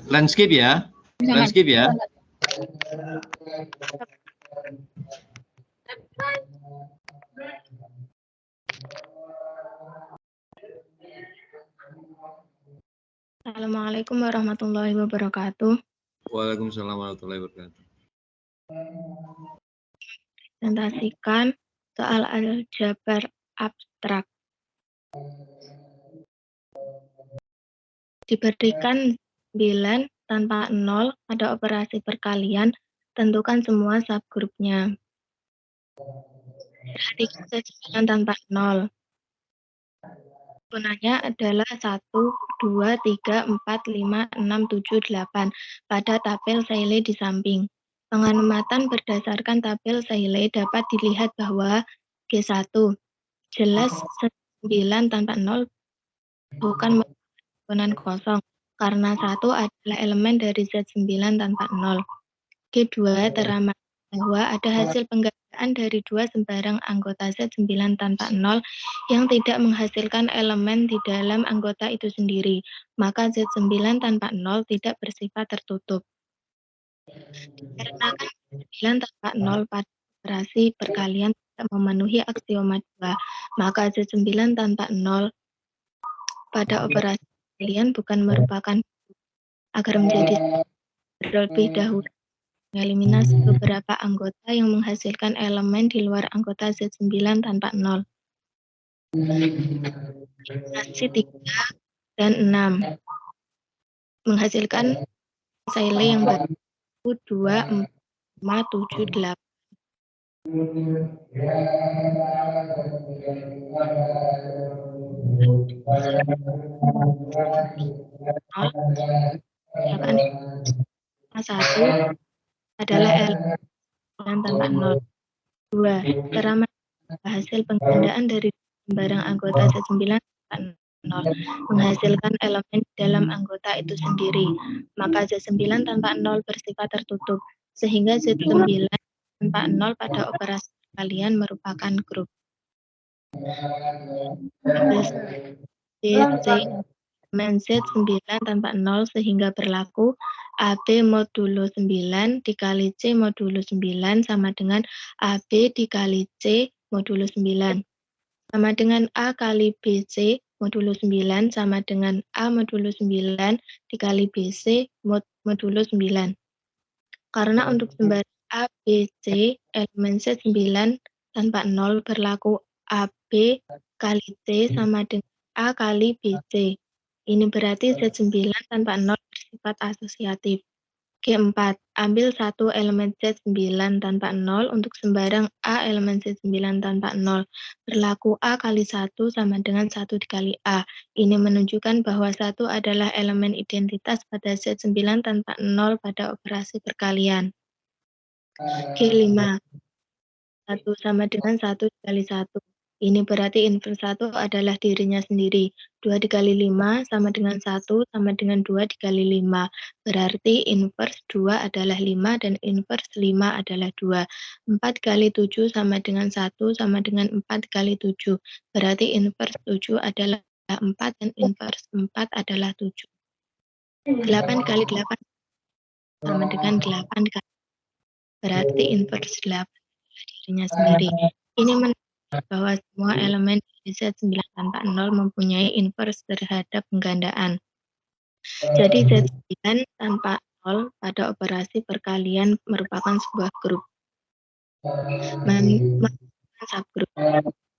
Landscape ya, landscape ya. Assalamualaikum warahmatullahi wabarakatuh. Waalaikumsalam warahmatullahi wabarakatuh. Presentasikan soal aljabar abstrak. Diberikan 9 tanpa 0 pada operasi perkalian, tentukan semua subgrupnya. Perhatikan set 9 tanpa 0. Gunanya adalah 1, 2, 3, 4, 5, 6, 7, 8 pada tabel Seiley di samping. Pengamatan berdasarkan tabel Seiley dapat dilihat bahwa G1 jelas 9 tanpa 0 bukan merupakan kosong karena 1 adalah elemen dari Z9 tanpa 0. G2 teramat bahwa ada hasil penggandaan dari dua sembarang anggota Z9 tanpa 0 yang tidak menghasilkan elemen di dalam anggota itu sendiri, maka Z9 tanpa 0 tidak bersifat tertutup. Karena 9 tanpa 0 pada operasi perkalian tidak memenuhi aksioma 2, maka Z9 tanpa 0 pada operasi perkalian bukan merupakan agar menjadi terlebih dahulu mengeliminasi beberapa anggota yang menghasilkan elemen di luar anggota Z9 tanpa 0. Eliminasi 3 dan 6 menghasilkan Seiley yang baru 2, 4, 5, 7, 8. Misalkan 1 adalah elemen tanpa 0. 2 teramat hasil penggandaan dari sembarang anggota Z9 tanpa 0 menghasilkan elemen dalam anggota itu sendiri, maka Z9 tanpa 0 bersifat tertutup, sehingga Z9 tanpa 0 pada operasi perkalian merupakan grup. DC elemen Z9 tanpa 0 sehingga berlaku AB modulo 9 dikali C modulo 9 sama dengan AB dikali C modulo 9. Sama dengan A kali BC modulo 9 sama dengan A modulo 9 dikali BC modulo 9. Karena untuk sembarang A, B, C, elemen Z9 tanpa 0 berlaku AB kali C sama dengan A kali BC. Ini berarti Z9 tanpa 0 bersifat asosiatif. G4, ambil satu elemen Z9 tanpa 0 untuk sembarang A elemen Z9 tanpa 0. Berlaku A kali 1 sama dengan 1 dikali A. Ini menunjukkan bahwa 1 adalah elemen identitas pada Z9 tanpa 0 pada operasi perkalian. G5, 1 sama dengan 1 dikali 1. Ini berarti invers 1 adalah dirinya sendiri. 2 dikali 5 sama dengan 1 sama dengan 2 dikali 5. Berarti invers 2 adalah 5 dan invers 5 adalah 2. 4 kali 7 sama dengan 1 sama dengan 4 kali 7. Berarti invers 7 adalah 4 dan invers 4 adalah 7. 8 kali 8 sama dengan 8 kali. Berarti invers 8 adalah dirinya sendiri. Ini menunjukkan bahwa semua elemen dari Z9 tanpa 0 mempunyai invers terhadap penggandaan. Jadi Z9 tanpa 0 pada operasi perkalian merupakan sebuah grup. Subgrup.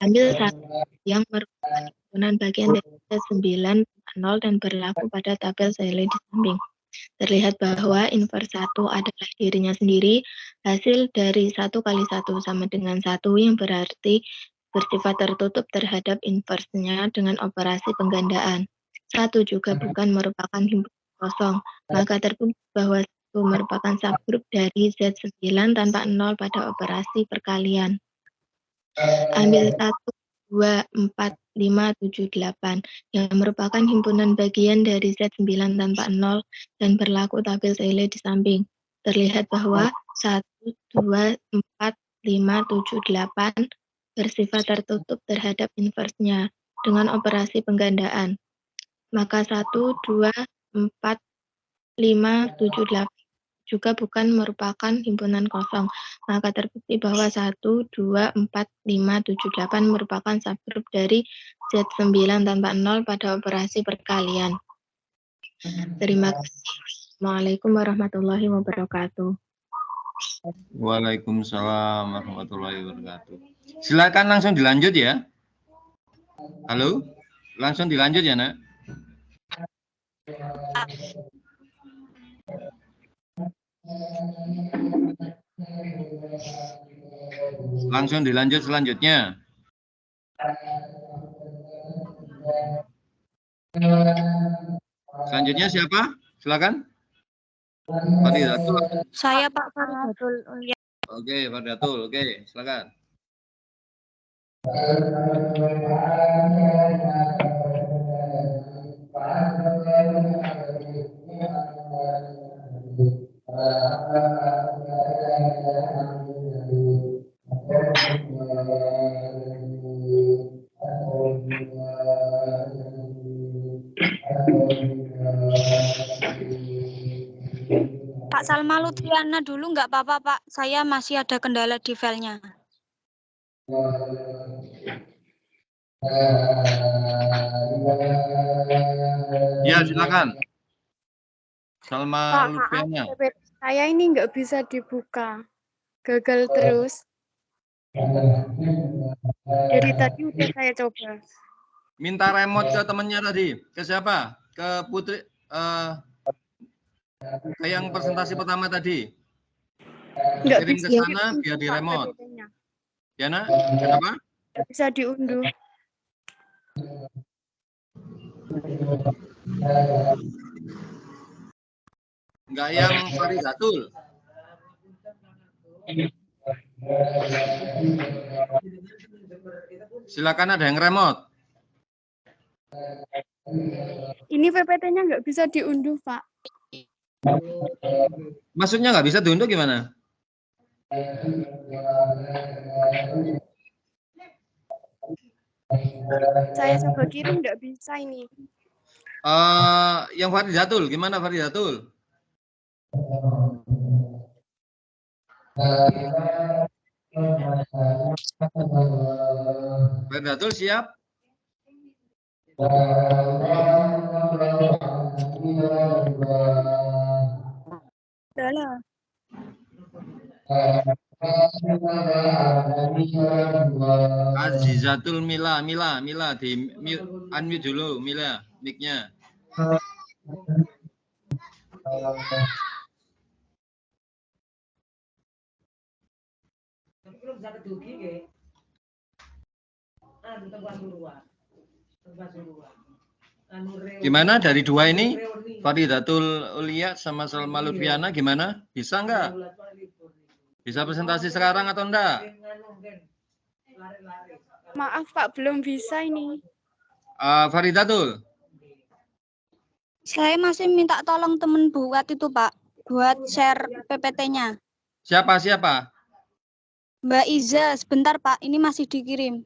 Ambil satu yang merupakan himpunan bagian dari Z9 tanpa 0 dan berlaku pada tabel Seiley di samping. Terlihat bahwa invers 1 adalah dirinya sendiri, hasil dari 1 kali 1 sama dengan 1 yang berarti bersifat tertutup terhadap inversnya dengan operasi penggandaan. 1 juga bukan merupakan himpunan kosong, maka terbukti bahwa merupakan subgrup dari Z9 tanpa 0 pada operasi perkalian. Ambil 1, 2, 4, 5, 7, 8 yang merupakan himpunan bagian dari Z9 tanpa 0 dan berlaku tabel Taylor di samping. Terlihat bahwa 1, 2, 4, 5, 7, 8 bersifat tertutup terhadap inversnya dengan operasi penggandaan. Maka 1, 2, 4, 5, 7, 8 juga bukan merupakan himpunan kosong. Maka terbukti bahwa 1, 2, 4, 5, 7, 8 merupakan subgrup dari Z9 tanpa 0 pada operasi perkalian. Terima kasih. Assalamualaikum warahmatullahi wabarakatuh. Waalaikumsalam warahmatullahi wabarakatuh. Silakan langsung dilanjut ya. Halo? Langsung dilanjut ya, Nak? Langsung dilanjut selanjutnya. Selanjutnya siapa? Silakan. Faridatul. Saya Pak Faridatul. Oke, Faridatul. Oke, silakan. Pak Salma Lutfiana dulu nggak apa-apa Pak. Saya masih ada kendala di filenya. Ya, silakan. Salma Pak, Lutfiana. maaf, saya ini nggak bisa dibuka. Gagal terus. Dari tadi udah saya coba. Minta remote ke temannya tadi. Ke siapa? Ke Putri. Ke yang presentasi pertama tadi. Nggak Kirim bisa ke sana biar di remote. Ya, Nak? Kenapa? Nggak bisa diunduh. Enggak yang Faridatul. Silakan, ada yang remote. Ini PPT-nya nggak bisa diunduh, Pak. Maksudnya nggak bisa diunduh gimana? Saya coba kirim nggak bisa ini. Yang Faridatul, gimana Faridatul? Faridatul siap? Udah. Azizatul Mila di mute, unmute dulu Mila, mic-nya. Gimana dari dua ini? Faridatul Ulia sama Salma Lutfiana gimana? Bisa nggak? Bisa presentasi sekarang atau enggak? Maaf, Pak, belum bisa ini. Faridatul. Saya masih minta tolong temen buat itu Pak. Buat share PPT-nya. Siapa? Mbak Iza, sebentar Pak. Ini masih dikirim.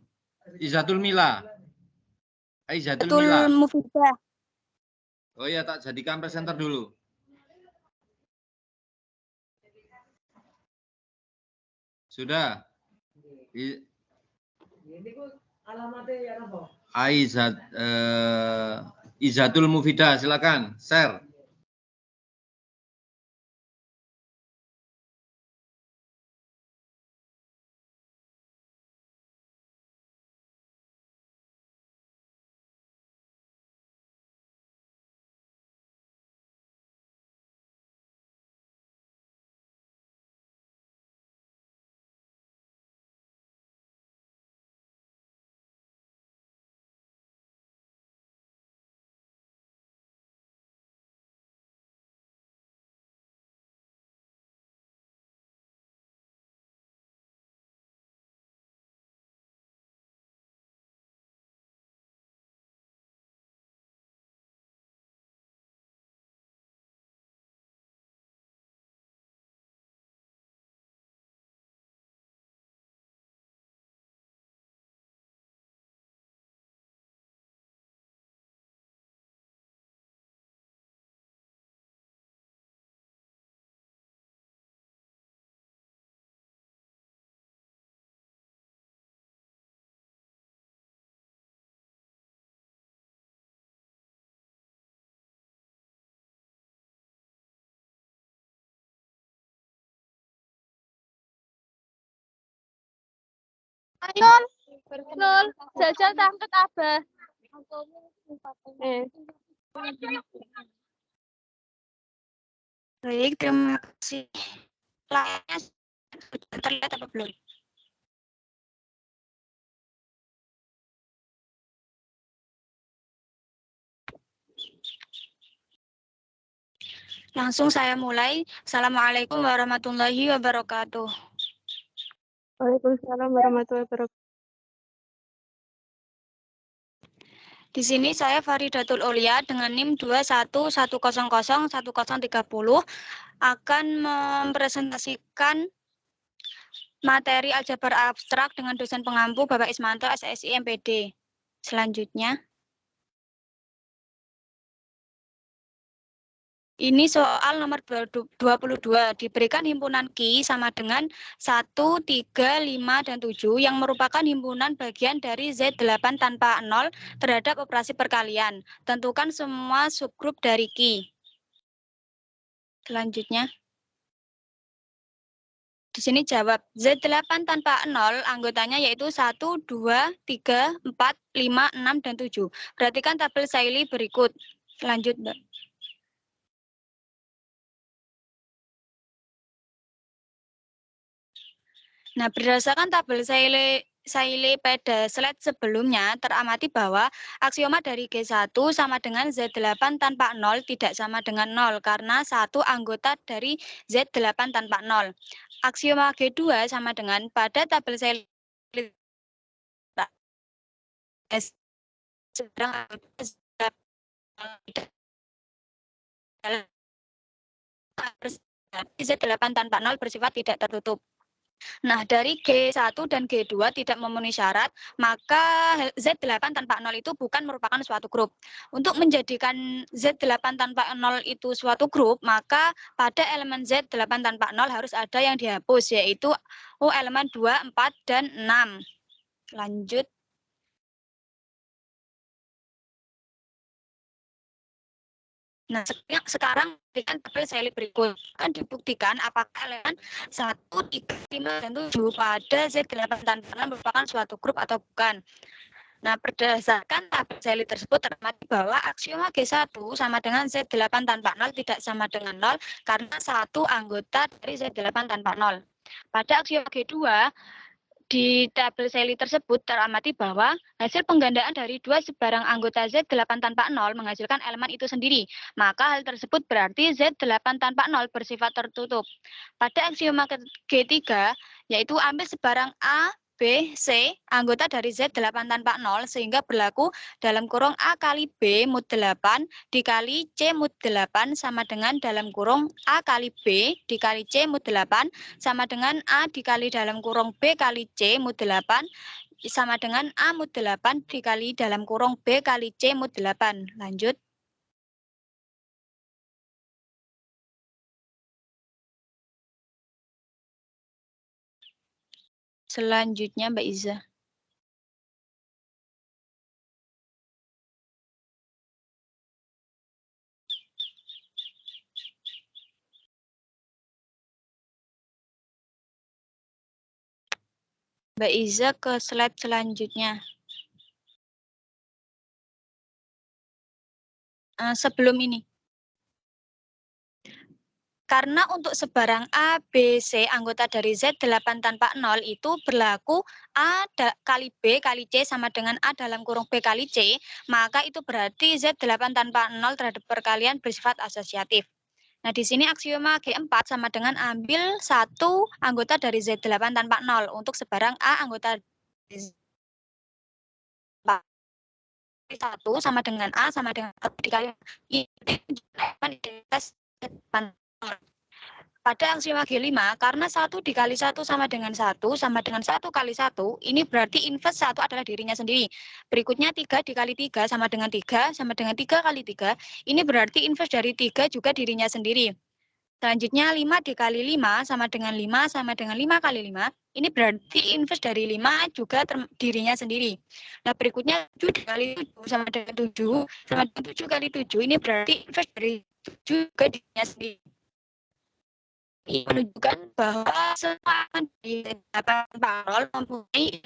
Izatul Mila. Izatul Betul Mila. Mufidah. Oh ya, tak jadikan presenter dulu. Sudah. Izatul Mufidah, silakan share. Nul, nul, jajal tangket Abah. Baik, terima kasih. Layarnya sudah terlihat apa belum? Langsung saya mulai. Assalamualaikum warahmatullahi wabarakatuh. Waalaikumsalam warahmatullahi wabarakatuh. Di sini saya Faridatul Ulia dengan NIM 211001030 akan mempresentasikan materi aljabar abstrak dengan dosen pengampu Bapak Ismanto SSI MPD. Selanjutnya, ini soal nomor 22, diberikan himpunan Ki sama dengan 1, 3, 5, dan 7 yang merupakan himpunan bagian dari Z8 tanpa 0 terhadap operasi perkalian. Tentukan semua subgrup dari Ki. Selanjutnya, di sini jawab Z8 tanpa 0 anggotanya yaitu 1, 2, 3, 4, 5, 6, dan 7. Perhatikan tabel Saili berikut. Lanjut, Mbak. Nah, berdasarkan tabel Saili pada slide sebelumnya, teramati bahwa aksioma dari G1 sama dengan Z8 tanpa 0 tidak sama dengan 0, karena 1 anggota dari Z8 tanpa 0. Aksioma G2 sama dengan pada tabel Saili sedang Z8 tanpa 0 bersifat tidak tertutup. Nah, dari G1 dan G2 tidak memenuhi syarat, maka Z8 tanpa 0 itu bukan merupakan suatu grup. Untuk menjadikan Z8 tanpa 0 itu suatu grup, maka pada elemen Z8 tanpa 0 harus ada yang dihapus, yaitu elemen 2, 4, dan 6. Lanjut. Nah, sekarang berikan tabel Saili berikut. Akan dibuktikan apakah elemen 1, 3, 5, dan 7 pada Z8 tanpa 0 merupakan suatu grup atau bukan. Nah, berdasarkan tabel Saili tersebut teramati bahwa aksioma G1 sama dengan Z8 tanpa 0 tidak sama dengan 0 karena satu anggota dari Z8 tanpa 0. Pada aksioma G2, di tabel Saili tersebut teramati bahwa hasil penggandaan dari dua sebarang anggota Z8 tanpa 0 menghasilkan elemen itu sendiri. Maka hal tersebut berarti Z8 tanpa 0 bersifat tertutup. Pada aksioma G3, yaitu ambil sebarang A, B, C, anggota dari Z8 tanpa 0 sehingga berlaku dalam kurung A kali B mod 8 dikali C mod 8 sama dengan dalam kurung A kali B dikali C mod 8 sama dengan A dikali dalam kurung B kali C mod 8 sama dengan A mod 8 dikali dalam kurung B kali C mod 8. Lanjut. Selanjutnya Mbak Iza. Mbak Iza ke slide selanjutnya. Sebelum ini. Karena untuk sebarang A, B, C anggota dari Z8 tanpa 0 itu berlaku A kali B kali C sama dengan A dalam kurung B kali C, maka itu berarti Z8 tanpa 0 terhadap perkalian bersifat asosiatif. Nah, di sini aksioma G4 sama dengan ambil satu anggota dari Z8 tanpa 0 untuk sebarang A anggota dari Z8 sama dengan A sama dengan dikali identitas Z8. Pada aksioma G5, karena 1 dikali 1 sama dengan 1 kali 1, ini berarti inverse 1 adalah dirinya sendiri. Berikutnya 3 dikali 3 sama dengan 3 kali 3, ini berarti inverse dari 3 juga dirinya sendiri. Selanjutnya 5 dikali 5 sama dengan 5 kali 5, ini berarti inverse dari 5 juga dirinya sendiri. Nah, berikutnya 7 dikali 7 sama dengan 7 kali 7, ini berarti inverse dari 7 juga dirinya sendiri. Ini menunjukkan bahwa semua akan di parol mempunyai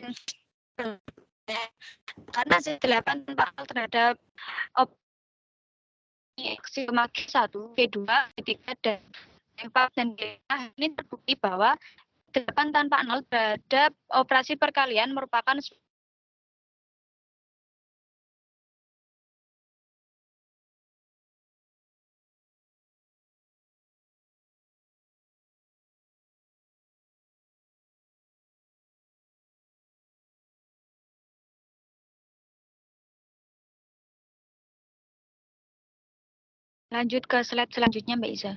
karena Z8 parol terhadap aksioma Q1, Q2, Q3, dan Q4 dan Q5 ini terbukti bahwa 8 tanpa 0 terhadap operasi perkalian merupakan lanjut ke slide selanjutnya Mbak Iza.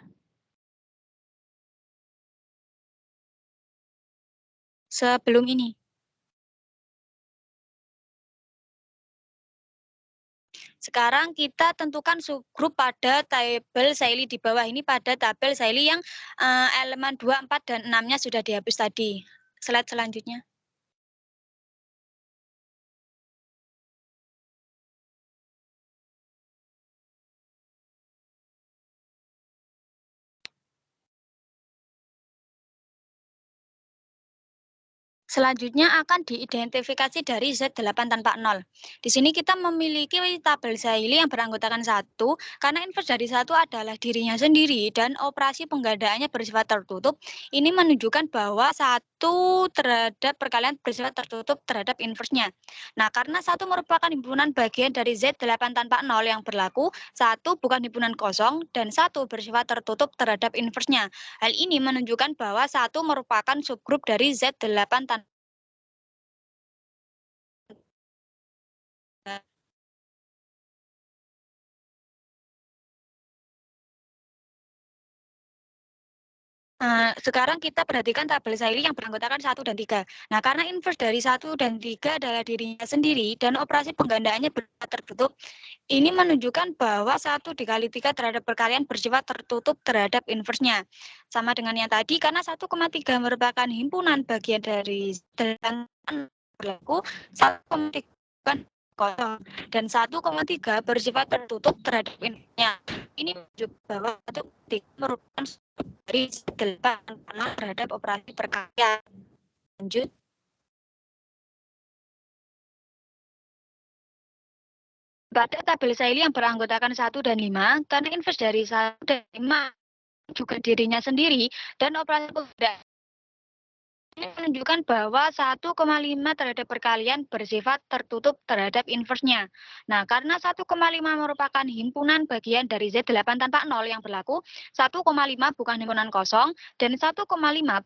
Sebelum ini. Sekarang kita tentukan subgrup pada tabel Saili di bawah ini pada tabel Saili yang elemen 2, 4, dan 6-nya sudah dihapus tadi. Slide selanjutnya. Selanjutnya akan diidentifikasi dari Z8 tanpa 0. Di sini kita memiliki tabel Saili yang beranggotakan 1, karena inverse dari 1 adalah dirinya sendiri dan operasi penggandaannya bersifat tertutup. Ini menunjukkan bahwa 1 terhadap perkalian bersifat tertutup terhadap inverse-nya. Nah, karena 1 merupakan himpunan bagian dari Z8 tanpa 0 yang berlaku, 1 bukan himpunan kosong, dan 1 bersifat tertutup terhadap inverse-nya. Hal ini menunjukkan bahwa 1 merupakan subgrup dari Z8 tanpa sekarang kita perhatikan tabel Saili yang beranggotakan 1 dan 3. Nah, karena inverse dari 1 dan 3 adalah dirinya sendiri dan operasi penggandaannya bersifat tertutup, ini menunjukkan bahwa 1 dikali 3 terhadap perkalian bersifat tertutup terhadap inverse-nya. Sama dengan yang tadi, karena 1,3 merupakan himpunan bagian dari 8 berlaku, 1,3 bukan kosong, dan 1,3 bersifat tertutup terhadap inverse-nya. Ini menunjukkan bahwa 1,3 merupakan dari 8 terhadap operasi perkalian. Lanjut. Pada tabel Saili yang beranggotakan 1 dan 5, karena inverse dari 1 dan 5 juga dirinya sendiri, dan operasi penggandaannya ini menunjukkan bahwa 1,5 terhadap perkalian bersifat tertutup terhadap inverse-nya. Nah, karena 1,5 merupakan himpunan bagian dari Z8 tanpa 0 yang berlaku, 1,5 bukan himpunan kosong, dan 1,5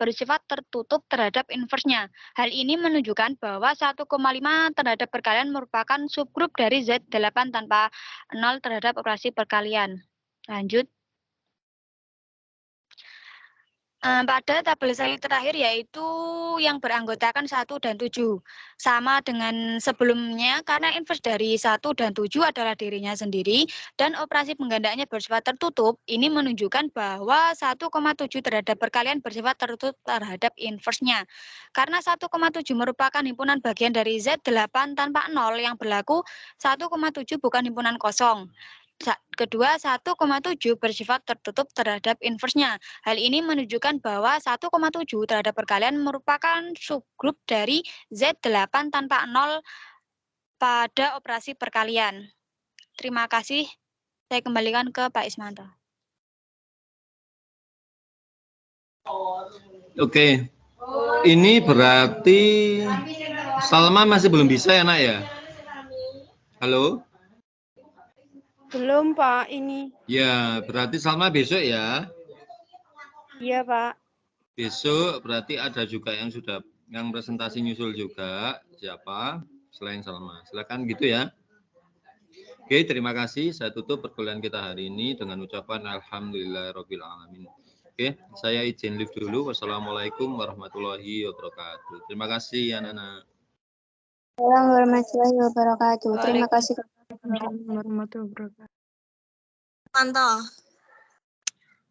bersifat tertutup terhadap inverse-nya. Hal ini menunjukkan bahwa 1,5 terhadap perkalian merupakan subgrup dari Z8 tanpa 0 terhadap operasi perkalian. Lanjut. Pada tabel Saili terakhir yaitu yang beranggotakan 1 dan 7. Sama dengan sebelumnya karena inverse dari 1 dan 7 adalah dirinya sendiri dan operasi penggandaannya bersifat tertutup, ini menunjukkan bahwa 1,7 terhadap perkalian bersifat tertutup terhadap inverse-nya. Karena 1,7 merupakan himpunan bagian dari Z8 tanpa 0 yang berlaku, 1,7 bukan himpunan kosong. Kedua, 1,7 bersifat tertutup terhadap inverse-nya. Hal ini menunjukkan bahwa 1,7 terhadap perkalian merupakan subgrup dari Z8 tanpa 0 pada operasi perkalian. Terima kasih. Saya kembalikan ke Pak Ismanto. Oke. Ini berarti Salma masih belum bisa ya, Nak ya? Halo? Belum, Pak, ini. Ya, berarti Salma besok ya. Iya, Pak. Besok berarti ada juga yang presentasi nyusul juga. Siapa? Selain Salma. Silakan gitu ya. Oke, terima kasih. Saya tutup perkuliahan kita hari ini dengan ucapan alhamdulillahirrabbilalamin. Oke, saya izin live dulu. Wassalamualaikum warahmatullahi wabarakatuh. Terima kasih anak-anak. Assalamualaikum warahmatullahi wabarakatuh. Terima kasih. Warahmatullahi wabarakatuh. Mantap.